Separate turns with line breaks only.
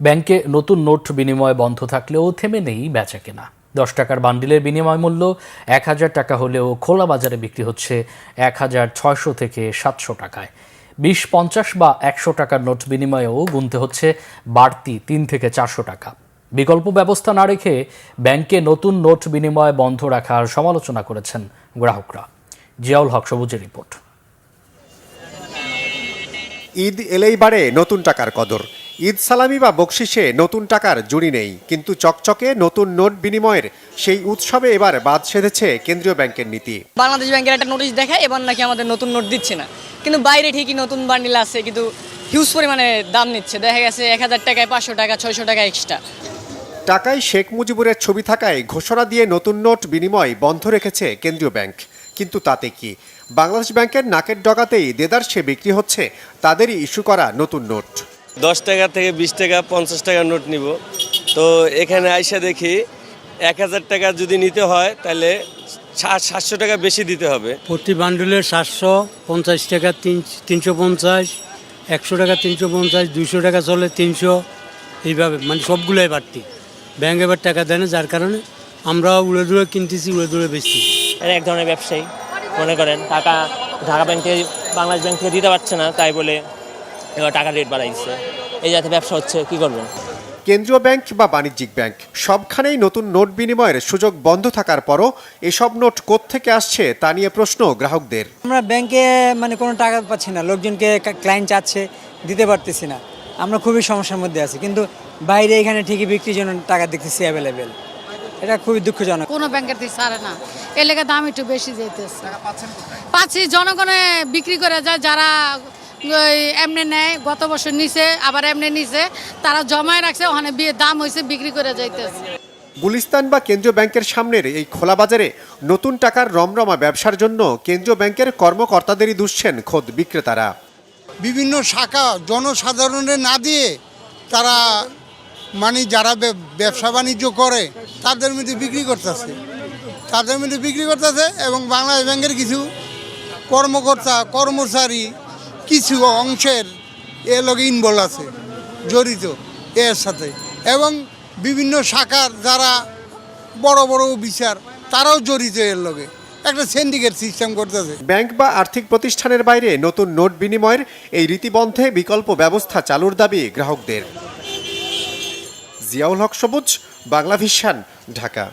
ব্যাংকে নতুন নোট বিনিময় বন্ধ থাকলেও থেমে নেই বেচাকেনা। 10 টাকার বান্ডিলের বিনিময় মূল্য 1000 টাকা হলেও খোলা বাজারে বিক্রি হচ্ছে 1600 থেকে 700 টাকায়। 20, 50 বা 100 টাকার নোট বিনিময়েও গুনতে হচ্ছে বাড়তি 3 থেকে 400 টাকা। বিকল্প ব্যবস্থা না রেখে ব্যাংকে নতুন নোট বিনিময় বন্ধ রাখার সমালোচনা করেছেন গ্রাহকরা। জিয়াউল হক সবুজের রিপোর্ট।
ঈদ এলেই বাড়ে নতুন টাকার কদর। ঈদ সালামি বা বকশিসে নতুন টাকার জুড়ি নেই, কিন্তু চকচকে নতুন নোট বিনিময়ের সেই উৎসবে এবার বাদ সেধেছে কেন্দ্রীয় ব্যাংকের নীতি।
বাংলাদেশ ব্যাংকের একটা নোটিশ দেখায় এবার নাকি আমাদের নতুন নোট দিচ্ছে না, কিন্তু বাইরে ঠিকই নতুন বান্ডিল আছে, কিন্তু হিউজ পরিমাণে দাম নিচ্ছে। দেখা গেছে 1000 টাকায় 500 টাকা 600 টাকা এক্সট্রা।
টাকায় শেখ মুজিবুরের ছবি থাকায় ঘোষণা দিয়ে নতুন নোট বিনিময় বন্ধ রেখেছে কেন্দ্রীয় ব্যাংক। কিন্তু তাতে কি, বাংলাদেশ ব্যাংকের নাকের ডগাতেই দেদারসে বিক্রি হচ্ছে তাদেরই ইস্যু করা নতুন নোট।
10 টাকা থেকে 20 টাকা 50 টাকার নোট নিব, তো এখানে আইসা দেখি 1000 টাকা যদি নিতে হয় তাহলে 700 টাকা বেশি দিতে হবে।
প্রতি বান্ডেলের 750 টাকা 350, 100 টাকা 350, 200 টাকা চলে 300, এইভাবে মানে সবগুলোই বাড়তি। ব্যাংক এবার টাকা দেয় না, যার কারণে আমরা উড়ে দূরে কিনতেছি, উড়ে দূরে বেচছি।
এর এক ধরনের ব্যবসায়ী মনে করেন টাকা ঢাকা ব্যাংক থেকে বাংলাদেশ ব্যাংক থেকে দিতে পারছে না, তাই বলে এবার টাকার রেট বাড়াইছে। এই যাতে ব্যবসা হচ্ছে, কি করবেন?
কেন্দ্রীয় ব্যাংক বা বাণিজ্যিক ব্যাংক সবখানেই নতুন নোট বিনিময়ের সুযোগ বন্ধ থাকার পরও এসব নোট কোত্থেকে আসছে তা নিয়ে প্রশ্ন গ্রাহকদের।
আমরা ব্যাংকে মানে কোনো টাকা পাচ্ছি না, লোকজনকে ক্লায়েন্ট চাচ্ছে, দিতে পারতেছি না, আমরা খুবই সমস্যার মধ্যে আছি। কিন্তু বাইরে এখানে ঠিকই বিক্রির জন্য টাকা দেখতেছি অ্যাভেলেবেল, এটা খুবই দুঃখজনক।
কোনো ব্যাংকের থেকে ছাড়ে না, এর লেগে দাম একটু বেশি যেতেছে। পাচ্ছি জনগণে বিক্রি করে যায়, যারা এমনি নেয়, গত বছর নিচে আবার এমনি নিচে, তারা জমায় রাখছে, ওখানে দাম হয়েছে, বিক্রি করে যাইতেছে।
গুলিস্তান বা কেন্দ্রীয় ব্যাংকের সামনের এই খোলা বাজারে নতুন টাকার রমরমা ব্যবসার জন্য কেন্দ্রীয় ব্যাংকের কর্মকর্তাদেরই দুষছেন খোদ বিক্রেতারা।
বিভিন্ন শাখা জনসাধারণের না দিয়ে তারা মানে যারা ব্যবসা বাণিজ্য করে তাদের মধ্যে বিক্রি করতেছে, এবং বাংলাদেশ ব্যাংকের কিছু কর্মকর্তা কর্মচারী কিছু অংশের এর লগে ইনভলভ আছে, জড়িত এর সাথে, এবং বিভিন্ন শাখার যারা বড় বড় অফিসার তারাও জড়িত এর লগে, একটা সিন্ডিকেট সিস্টেম করতেছে।
ব্যাংক বা আর্থিক প্রতিষ্ঠানের বাইরে নতুন নোট বিনিময়ের এই রীতিবন্ধে বিকল্প ব্যবস্থা চালুর দাবি গ্রাহকদের। জিয়াউল হক সবুজ, বাংলা ভিশন, ঢাকা।